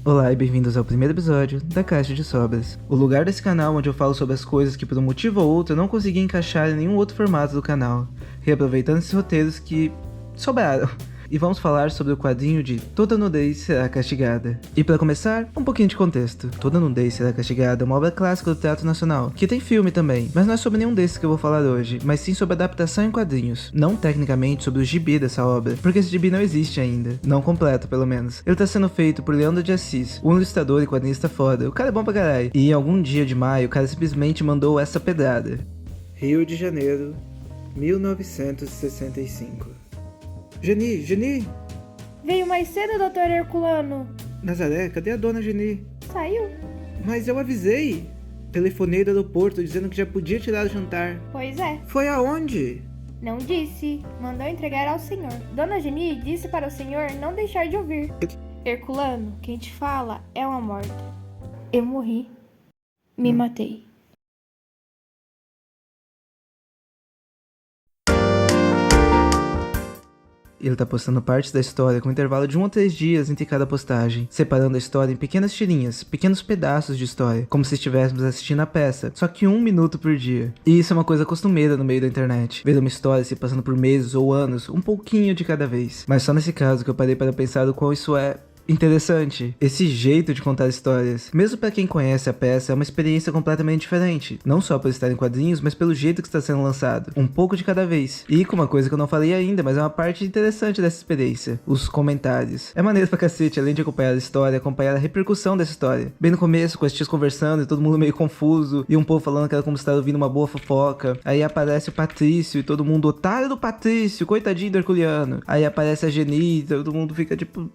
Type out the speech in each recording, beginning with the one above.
Olá e bem-vindos ao primeiro episódio da Caixa de Sobras, o lugar desse canal onde eu falo sobre as coisas que por um motivo ou outro eu não consegui encaixar em nenhum outro formato do canal, reaproveitando esses roteiros que sobraram. E vamos falar sobre o quadrinho de Toda Nudez Será Castigada. E para começar, um pouquinho de contexto. Toda Nudez Será Castigada é uma obra clássica do teatro nacional, que tem filme também, mas não é sobre nenhum desses que eu vou falar hoje, mas sim sobre adaptação em quadrinhos. Não tecnicamente sobre o gibi dessa obra, porque esse gibi não existe ainda, não completo pelo menos. Ele tá sendo feito por Leandro de Assis, um ilustrador e quadrinista foda, o cara é bom pra caralho. E em algum dia de maio, o cara simplesmente mandou essa pedrada. Rio de Janeiro, 1965. Geni! Veio mais cedo, Dr. Herculano. Nazaré, cadê a dona Geni? Saiu? Mas eu avisei. Telefonei do aeroporto dizendo que já podia tirar o jantar. Pois é. Foi aonde? Não disse. Mandou entregar ao senhor. Dona Geni disse para o senhor não deixar de ouvir. Herculano, quem te fala é uma morta. Eu morri. Me matei. Ele tá postando partes da história com um intervalo de 1 a 3 dias entre cada postagem, separando a história em pequenas tirinhas, pequenos pedaços de história, como se estivéssemos assistindo a peça, só que 1 minuto por dia. E isso é uma coisa costumeira no meio da internet, ver uma história se passando por meses ou anos, um pouquinho de cada vez. Mas só nesse caso que eu parei para pensar o quão isso é interessante, esse jeito de contar histórias. Mesmo para quem conhece a peça, é uma experiência completamente diferente, não só por estar em quadrinhos, mas pelo jeito que está sendo lançado, um pouco de cada vez. E com uma coisa que eu não falei ainda, mas é uma parte interessante dessa experiência, os comentários. É maneiro pra cacete, além de acompanhar a história, acompanhar a repercussão dessa história. Bem no começo, com as tias conversando e todo mundo meio confuso, e um povo falando que era como se estar ouvindo uma boa fofoca. Aí aparece o Patrício e todo mundo, otário do Patrício, coitadinho do Herculiano. Aí aparece a Geni, todo mundo fica tipo,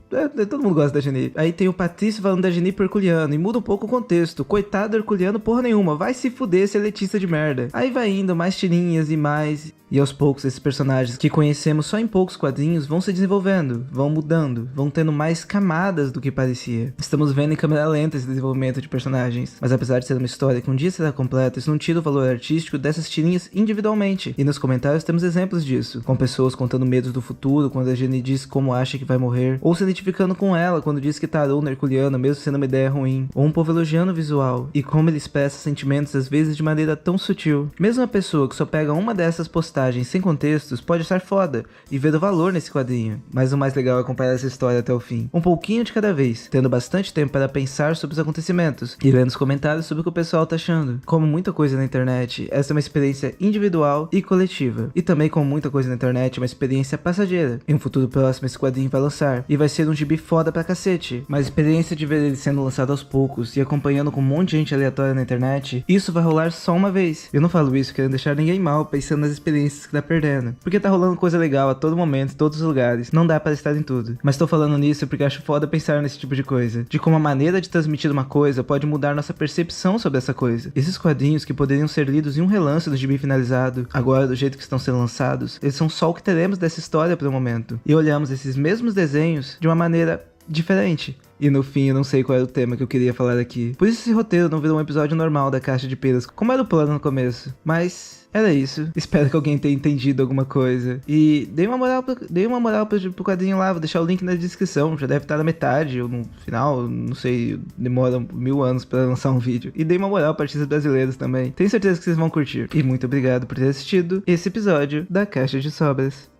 todo mundo gosta da Geni. Aí tem o Patrício falando da Geni pro Herculiano e muda um pouco o contexto. Coitado do Herculiano, porra nenhuma, vai se fuder, esse letista de merda. Aí vai indo mais tirinhas e mais. E aos poucos esses personagens que conhecemos só em poucos quadrinhos vão se desenvolvendo, vão mudando, vão tendo mais camadas do que parecia. Estamos vendo em câmera lenta esse desenvolvimento de personagens, mas apesar de ser uma história que um dia será completa, isso não tira o valor artístico dessas tirinhas individualmente. E nos comentários temos exemplos disso, com pessoas contando medos do futuro quando a Geni diz como acha que vai morrer, ou se identificando com ela quando diz que tarou no Herculiano mesmo sendo uma ideia ruim, ou um povo elogiando o visual, e como ele expressa sentimentos às vezes de maneira tão sutil. Mesmo a pessoa que só pega uma dessas postagens sem contextos pode estar foda e ver o valor nesse quadrinho, mas o mais legal é acompanhar essa história até o fim, um pouquinho de cada vez, tendo bastante tempo para pensar sobre os acontecimentos e lendo os comentários sobre o que o pessoal tá achando. Como muita coisa na internet, essa é uma experiência individual e coletiva, e também como muita coisa na internet, uma experiência passageira. Em um futuro próximo esse quadrinho vai lançar, e vai ser um gibi foda pra cacete, mas a experiência de ver ele sendo lançado aos poucos e acompanhando com um monte de gente aleatória na internet, isso vai rolar só uma vez. Eu não falo isso querendo deixar ninguém mal, pensando nas experiências que tá perdendo, porque tá rolando coisa legal a todo momento, em todos os lugares, não dá para estar em tudo. Mas tô falando nisso porque acho foda pensar nesse tipo de coisa, de como a maneira de transmitir uma coisa pode mudar nossa percepção sobre essa coisa. Esses quadrinhos que poderiam ser lidos em um relance do gibi finalizado, agora do jeito que estão sendo lançados, eles são só o que teremos dessa história por um momento, e olhamos esses mesmos desenhos de uma maneira diferente. E no fim eu não sei qual era o tema que eu queria falar aqui. Por isso esse roteiro não virou um episódio normal da Caixa de Pilas, como era o plano no começo. Mas era isso. Espero que alguém tenha entendido alguma coisa. E dei uma moral pro quadrinho lá, vou deixar o link na descrição. Já deve estar na metade ou no final, não sei, demora 1000 anos pra lançar um vídeo. E dei uma moral pra artistas brasileiros também. Tenho certeza que vocês vão curtir. E muito obrigado por ter assistido esse episódio da Caixa de Sobras.